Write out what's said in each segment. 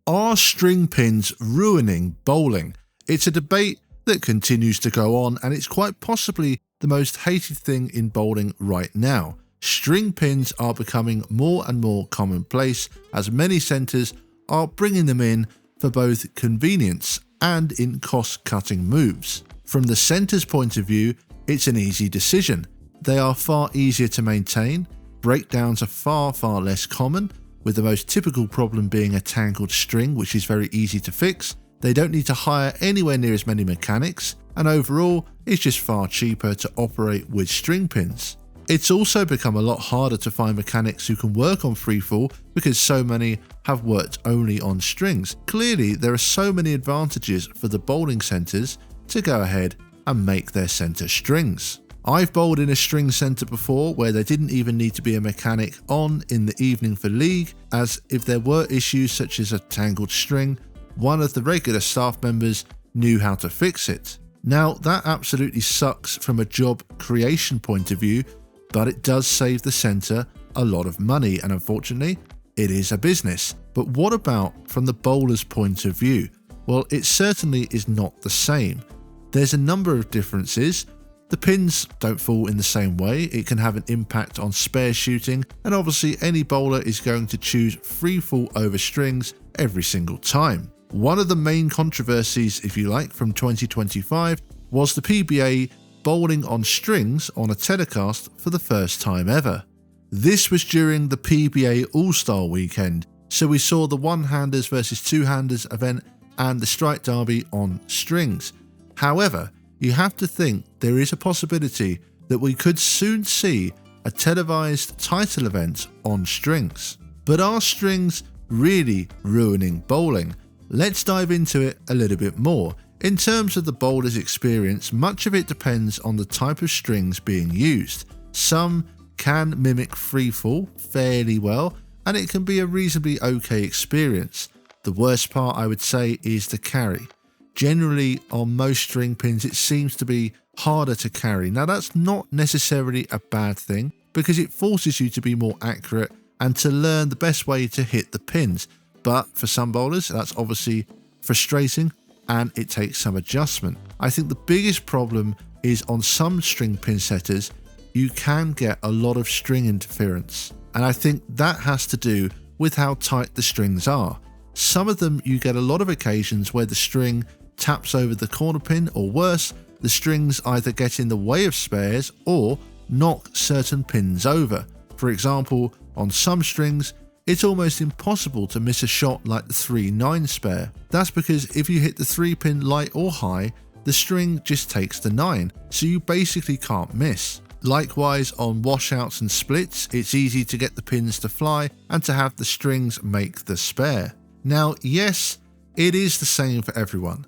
Are string pins ruining bowling? It's a debate that continues to go on, and it's quite possibly the most hated thing in bowling right now. String pins are becoming more and more commonplace as many centres are bringing them in for both convenience and in cost-cutting moves. From the centre's point of view, it's an easy decision. They are far easier to maintain, breakdowns are far less common, with the most typical problem being a tangled string, which is very easy to fix. They don't need to hire anywhere near as many mechanics, and overall, it's just far cheaper to operate with string pins. It's also become a lot harder to find mechanics who can work on freefall because so many have worked only on strings. Clearly, there are so many advantages for the bowling centres to go ahead and make their centre strings. I've bowled in a string centre before where there didn't even need to be a mechanic on in the evening for league, as if there were issues such as a tangled string, one of the regular staff members knew how to fix it. Now, that absolutely sucks from a job creation point of view, but it does save the centre a lot of money, and unfortunately, it is a business. But what about from the bowler's point of view? Well, it certainly is not the same. There's a number of differences. The pins don't fall in the same way, it can have an impact on spare shooting, and obviously any bowler is going to choose freefall over strings every single time. One of the main controversies, if you like, from 2025 was the PBA bowling on strings on a telecast for the first time ever. This was during the PBA All-Star weekend, so we saw the one-handers versus two-handers event and the strike derby on strings. However, you have to think there is a possibility that we could soon see a televised title event on strings. But are strings really ruining bowling? Let's dive into it a little bit more. In terms of the bowler's experience, much of it depends on the type of strings being used. Some can mimic freefall fairly well, and it can be a reasonably okay experience. The worst part, I would say, is the carry. Generally, on most string pins, it seems to be harder to carry. Now, that's not necessarily a bad thing because it forces you to be more accurate and to learn the best way to hit the pins. But for some bowlers, that's obviously frustrating and it takes some adjustment. I think the biggest problem is on some string pin setters, you can get a lot of string interference. And I think that has to do with how tight the strings are. Some of them, you get a lot of occasions where the string taps over the corner pin, or worse, the strings either get in the way of spares or knock certain pins over. For example, on some strings, it's almost impossible to miss a shot like the 3-9 spare. That's because if you hit the 3 pin light or high, the string just takes the 9, so you basically can't miss. Likewise, on washouts and splits, it's easy to get the pins to fly and to have the strings make the spare. Now, yes, it is the same for everyone,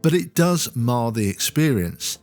but it does mar the experience.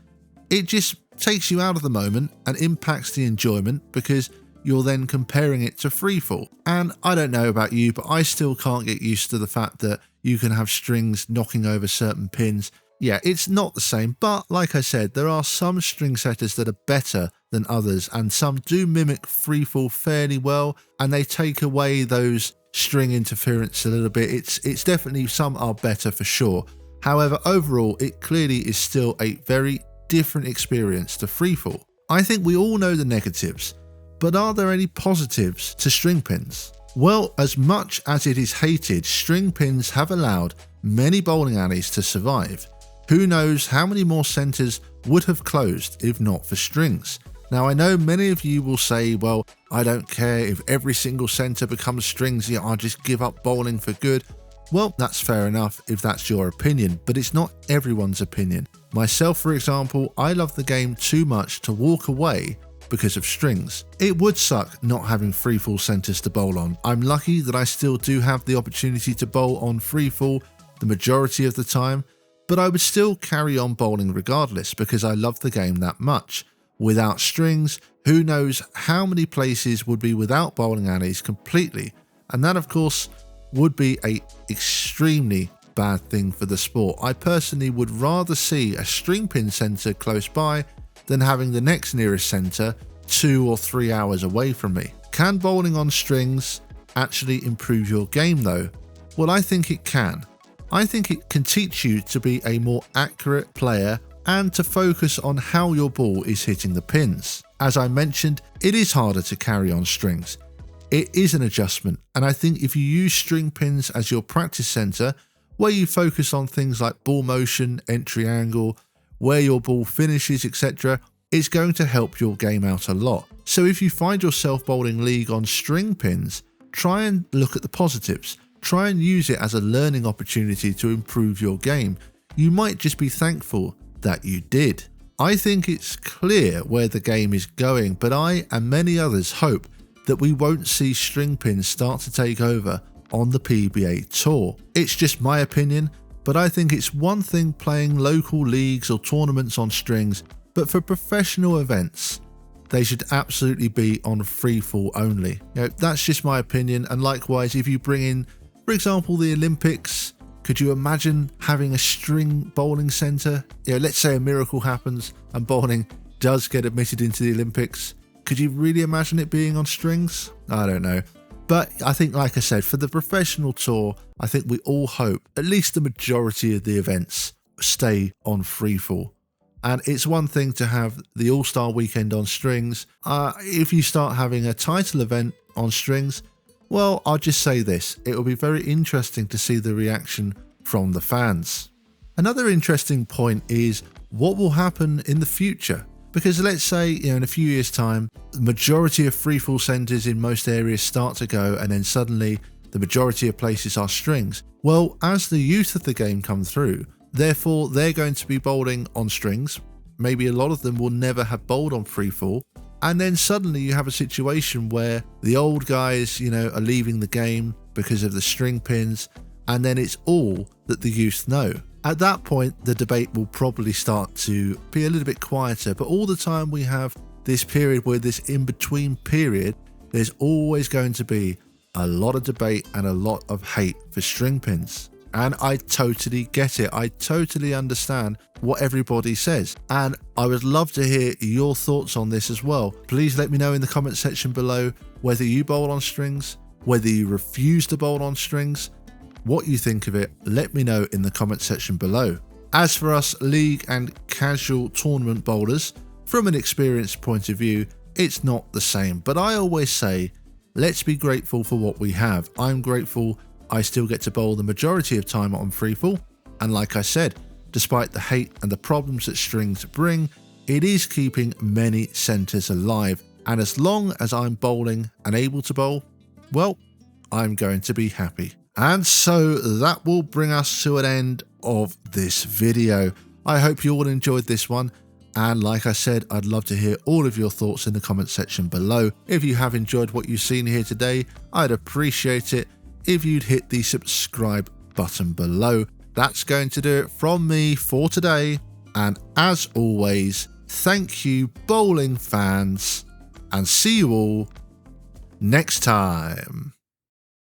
It just takes you out of the moment and impacts the enjoyment because you're then comparing it to freefall. And I don't know about you, but I still can't get used to the fact that you can have strings knocking over certain pins. Yeah, it's not the same, but like I said, there are some string setters that are better than others, and some do mimic freefall fairly well, and they take away those string interference a little bit. It's definitely, some are better for sure. However, overall, it clearly is still a very different experience to freefall. I think we all know the negatives, but are there any positives to string pins? Well, as much as it is hated, string pins have allowed many bowling alleys to survive. Who knows how many more centres would have closed if not for strings? Now, I know many of you will say, well, I don't care if every single centre becomes stringsy, I'll just give up bowling for good. Well, that's fair enough if that's your opinion, but it's not everyone's opinion. Myself, for example, I love the game too much to walk away because of strings. It would suck not having freefall centres to bowl on. I'm lucky that I still do have the opportunity to bowl on freefall the majority of the time, but I would still carry on bowling regardless because I love the game that much. Without strings, who knows how many places would be without bowling alleys completely, and that of course would be a extremely bad thing for the sport. I personally would rather see a string pin centre close by than having the next nearest centre 2 or 3 hours away from me. Can bowling on strings actually improve your game though? Well, I think it can. I think it can teach you to be a more accurate player and to focus on how your ball is hitting the pins. As I mentioned, it is harder to carry on strings. It is an adjustment, and I think if you use string pins as your practice center, where you focus on things like ball motion, entry angle, where your ball finishes, etc., it's going to help your game out a lot. So if you find yourself bowling league on string pins, try and look at the positives. Try and use it as a learning opportunity to improve your game. You might just be thankful that you did. I think it's clear where the game is going, but I and many others hope that we won't see string pins start to take over on the PBA Tour. It's just my opinion, but I think it's one thing playing local leagues or tournaments on strings, but for professional events, they should absolutely be on free fall only. That's just my opinion, and likewise, if you bring in, for example, the Olympics, could you imagine having a string bowling centre? Let's say a miracle happens and bowling does get admitted into the Olympics. Could you really imagine it being on strings? I don't know. But I think, like I said, for the professional tour, I think we all hope at least the majority of the events stay on freefall. And it's one thing to have the All-Star weekend on strings. If you start having a title event on strings, well, I'll just say this, it will be very interesting to see the reaction from the fans. Another interesting point is what will happen in the future. Because let's say, in a few years' time, the majority of freefall centres in most areas start to go, and then suddenly the majority of places are strings. Well, as the youth of the game come through, therefore they're going to be bowling on strings. Maybe a lot of them will never have bowled on freefall. And then suddenly you have a situation where the old guys, are leaving the game because of the string pins, and then it's all that the youth know. At that point, the debate will probably start to be a little bit quieter, but all the time we have this period where this in-between period, there's always going to be a lot of debate and a lot of hate for string pins. And I totally get it. I totally understand what everybody says. And I would love to hear your thoughts on this as well. Please let me know in the comment section below whether you bowl on strings, whether you refuse to bowl on strings, what you think of it. Let me know in the comment section below. As for us league and casual tournament bowlers, from an experience point of view, it's not the same. But I always say, let's be grateful for what we have. I'm grateful I still get to bowl the majority of time on freefall, and like I said, despite the hate and the problems that strings bring, it is keeping many centres alive, and as long as I'm bowling and able to bowl, well, I'm going to be happy. And so that will bring us to an end of this video. I hope you all enjoyed this one, and like I said, I'd love to hear all of your thoughts in the comment section below. If you have enjoyed what you've seen here today, I'd appreciate it if you'd hit the subscribe button below. That's going to do it from me for today, and as always, thank you bowling fans, and see you all next time.